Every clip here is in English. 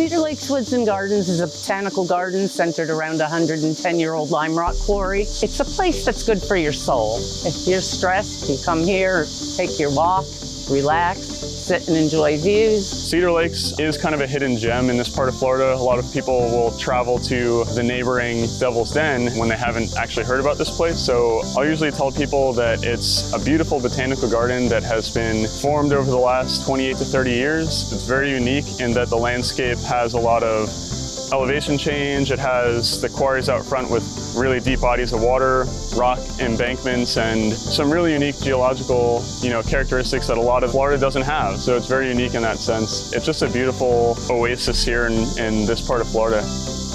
Cedar Lakes Woods and Gardens is a botanical garden centered around a 110-year-old lime rock quarry. It's a place that's good for your soul. If you're stressed, you come here, take your walk, relax, sit and enjoy views. Cedar Lakes is kind of a hidden gem in this part of Florida. A lot of people will travel to the neighboring Devil's Den when they haven't actually heard about this place. So I'll usually tell people that it's a beautiful botanical garden that has been formed over the last 28 to 30 years. It's very unique in that the landscape has a lot of elevation change. It has the quarries out front with really deep bodies of water, rock embankments, and some really unique geological, characteristics that a lot of Florida doesn't have. So it's very unique in that sense. It's just a beautiful oasis here in this part of Florida.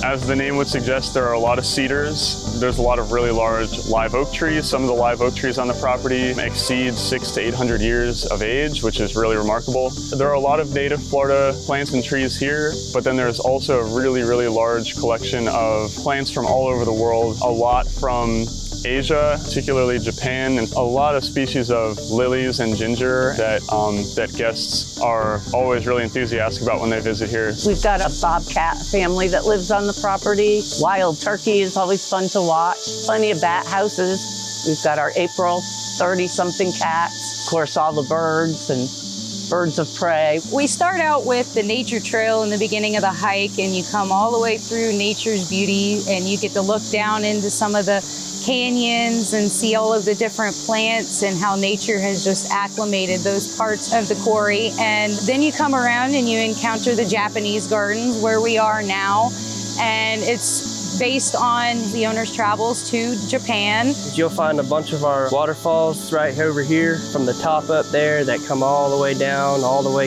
As the name would suggest, there are a lot of cedars. There's a lot of really large live oak trees. Some of the live oak trees on the property exceed 600 to 800 years of age, which is really remarkable. There are a lot of native Florida plants and trees here, but then there's also a really, really large collection of plants from all over the world. A lot from Asia, particularly Japan, and a lot of species of lilies and ginger that guests are always really enthusiastic about when they visit here. We've got a bobcat family that lives on the property. Wild turkey is always fun to watch. Plenty of bat houses. We've got our April 30-something cats. Of course, all the birds and birds of prey. We start out with the nature trail in the beginning of the hike, and you come all the way through nature's beauty, and you get to look down into some of the canyons and see all of the different plants and how nature has just acclimated those parts of the quarry. And then you come around and you encounter the Japanese gardens where we are now, and it's based on the owner's travels to Japan. You'll find a bunch of our waterfalls right over here from the top up there that come all the way down,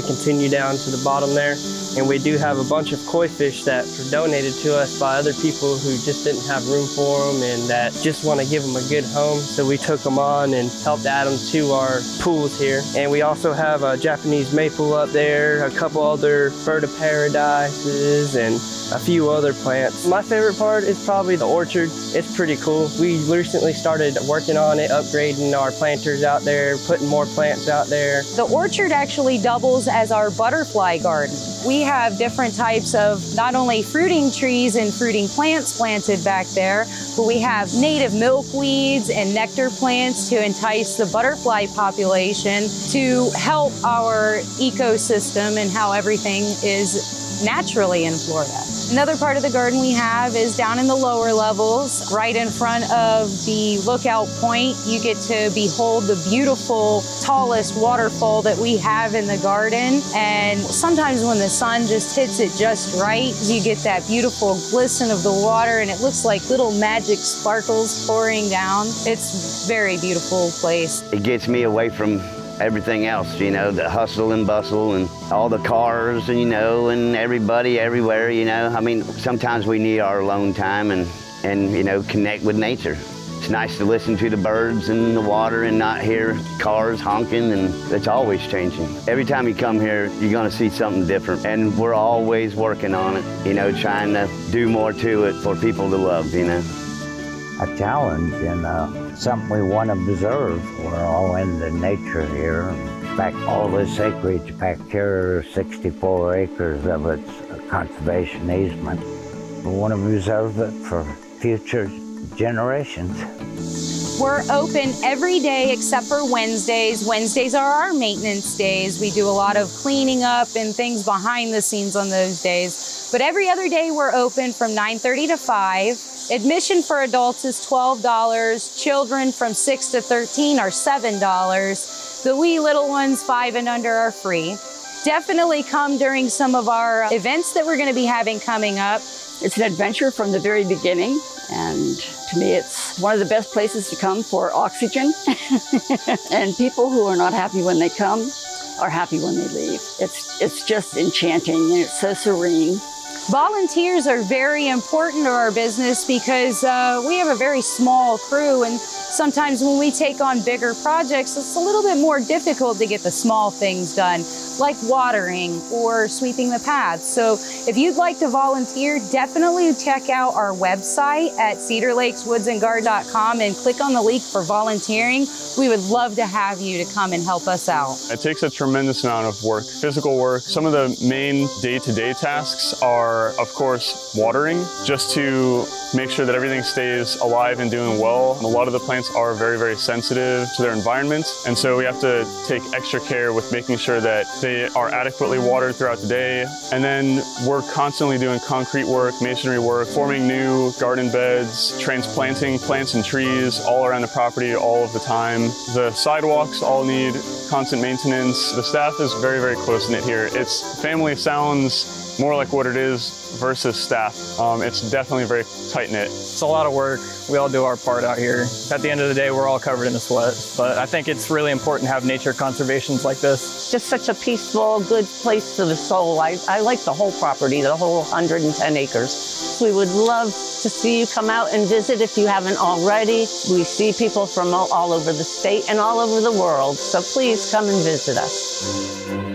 continue down to the bottom there. And we do have a bunch of koi fish that were donated to us by other people who just didn't have room for them and that just want to give them a good home. So we took them on and helped add them to our pools here. And we also have a Japanese maple up there, a couple other bird of paradises, and a few other plants. My favorite part is probably the orchard. It's pretty cool. We recently started working on it, upgrading our planters out there, putting more plants out there. The orchard actually doubles as our butterfly garden. We have different types of not only fruiting trees and fruiting plants planted back there, but we have native milkweeds and nectar plants to entice the butterfly population to help our ecosystem and how everything is naturally in Florida. Another part of the garden we have is down in the lower levels, right in front of the lookout point. You get to behold the beautiful, tallest waterfall that we have in the garden. And sometimes when the sun just hits it just right, you get that beautiful glisten of the water, and it looks like little magic sparkles pouring down. It's a very beautiful place. It gets me away from everything else, the hustle and bustle and all the cars, and everybody everywhere, I mean, sometimes we need our alone time and connect with nature. It's nice to listen to the birds and the water and not hear cars honking, and it's always changing. Every time you come here, you're gonna see something different, and we're always working on it, trying to do more to it for people to love, A challenge and something we want to preserve. We're all into nature here. In fact, all this acreage back here, 64 acres of it's a conservation easement. We want to preserve it for future generations. We're open every day except for Wednesdays. Wednesdays are our maintenance days. We do a lot of cleaning up and things behind the scenes on those days. But every other day we're open from 9:30 to 5. Admission for adults is $12. Children from 6 to 13 are $7. The wee little ones 5 and under are free. Definitely come during some of our events that we're going to be having coming up. It's an adventure from the very beginning, and to me it's one of the best places to come for oxygen. And people who are not happy when they come are happy when they leave. It's just enchanting, and it's so serene. Volunteers are very important to our business because we have a very small crew, and sometimes when we take on bigger projects, it's a little bit more difficult to get the small things done, like watering or sweeping the paths. So if you'd like to volunteer, definitely check out our website at cedarlakeswoodsandguard.com and click on the link for volunteering. We would love to have you to come and help us out. It takes a tremendous amount of work, physical work. Some of the main day-to-day tasks are, of course, watering, just to make sure that everything stays alive and doing well. A lot of the plants are very, very sensitive to their environment, and so we have to take extra care with making sure that they are adequately watered throughout the day. And then we're constantly doing concrete work, masonry work, forming new garden beds, transplanting plants and trees all around the property all of the time. The sidewalks all need constant maintenance. The staff is very, very close-knit here. It's family sounds more like what it is versus staff. It's definitely very tight-knit. It's a lot of work. We all do our part out here. At the end of the day, we're all covered in the sweat. But I think it's really important to have nature conservations like this. Just such a peaceful, good place for the soul. I like the whole property, the whole 110 acres. We would love to see you come out and visit if you haven't already. We see people from all over the state and all over the world, so please come and visit us.